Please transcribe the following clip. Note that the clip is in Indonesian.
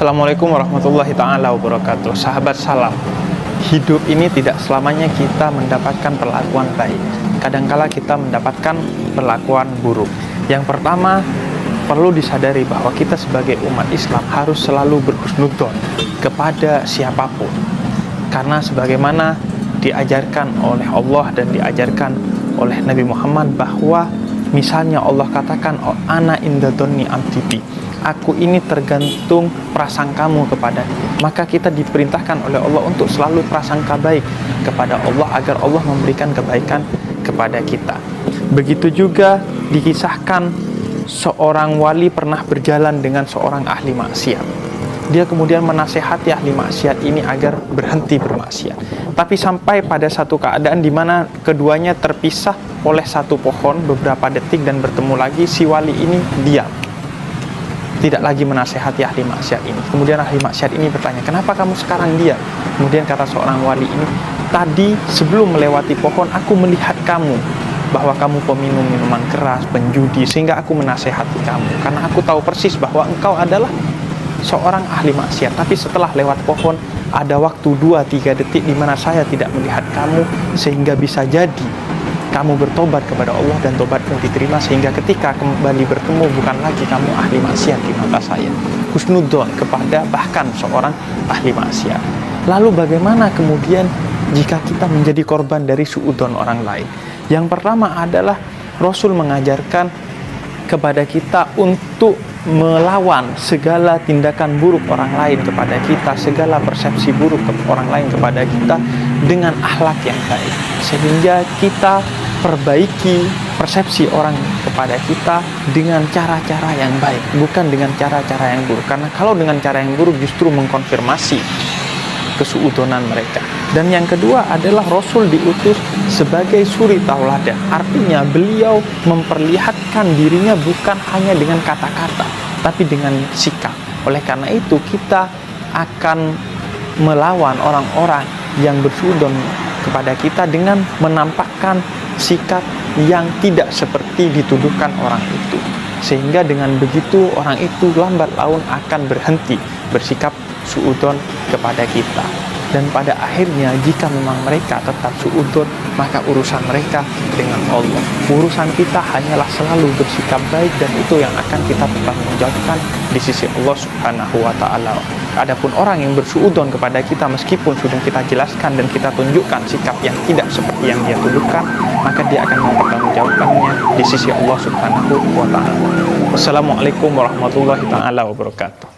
Assalamualaikum warahmatullahi ta'ala wabarakatuh. Sahabat salam, hidup ini tidak selamanya kita mendapatkan perlakuan baik. Kadangkala kita mendapatkan perlakuan buruk. Yang pertama, perlu disadari bahwa kita sebagai umat Islam harus selalu berhusnudzon kepada siapapun. Karena sebagaimana diajarkan oleh Allah dan diajarkan oleh Nabi Muhammad bahwa misalnya Allah katakan, ana inda dhanni abdi bi, aku ini tergantung prasangkamu kepadaku. Maka kita diperintahkan oleh Allah untuk selalu prasangka baik kepada Allah agar Allah memberikan kebaikan kepada kita. Begitu juga dikisahkan seorang wali pernah berjalan dengan seorang ahli maksiat. Dia kemudian menasehati ahli maksiat ini agar berhenti bermaksiat. Tapi sampai pada satu keadaan di mana keduanya terpisah oleh satu pohon beberapa detik dan bertemu lagi, si wali ini diam, tidak lagi menasehati ahli maksiat ini. Kemudian ahli maksiat ini bertanya, kenapa kamu sekarang diam? Kemudian kata seorang wali ini, tadi sebelum melewati pohon aku melihat kamu, bahwa kamu peminum minuman keras, penjudi, sehingga aku menasehati kamu. Karena aku tahu persis bahwa engkau adalah seorang ahli maksiat. Tapi setelah lewat pohon, ada waktu 2-3 detik di mana saya tidak melihat kamu, sehingga bisa jadi kamu bertobat kepada Allah dan tobatmu diterima, sehingga ketika kembali bertemu bukan lagi kamu ahli maksiat di mata saya. Husnudzon kepada bahkan seorang ahli maksiat. Lalu bagaimana kemudian jika kita menjadi korban dari suudzon orang lain? Yang pertama adalah Rasul mengajarkan kepada kita untuk melawan segala tindakan buruk orang lain kepada kita, segala persepsi buruk orang lain kepada kita dengan akhlak yang baik, sehingga kita perbaiki persepsi orang kepada kita dengan cara-cara yang baik, bukan dengan cara-cara yang buruk. Karena kalau dengan cara yang buruk justru mengkonfirmasi kesuudzonan mereka. Dan yang kedua adalah Rasul diutus sebagai suri tauladan. Artinya beliau memperlihatkan dirinya bukan hanya dengan kata-kata, tapi dengan sikap. Oleh karena itu kita akan melawan orang-orang yang bersuudzon kepada kita dengan menampakkan sikap yang tidak seperti dituduhkan orang itu. Sehingga dengan begitu orang itu lambat laun akan berhenti bersikap suudzon kepada kita. Dan pada akhirnya jika memang mereka tetap suudzon, maka urusan mereka dengan Allah. Urusan kita hanyalah selalu bersikap baik, dan itu yang akan kita pertanggungjawabkan di sisi Allah Subhanahu wa ta'ala. Adapun orang yang bersuudzon kepada kita, meskipun sudah kita jelaskan dan kita tunjukkan sikap yang tidak seperti yang dia tuduhkan, maka dia akan mempertanggungjawabkannya di sisi Allah Subhanahu wa ta'ala. Wassalamualaikum warahmatullahi ta'ala wabarakatuh.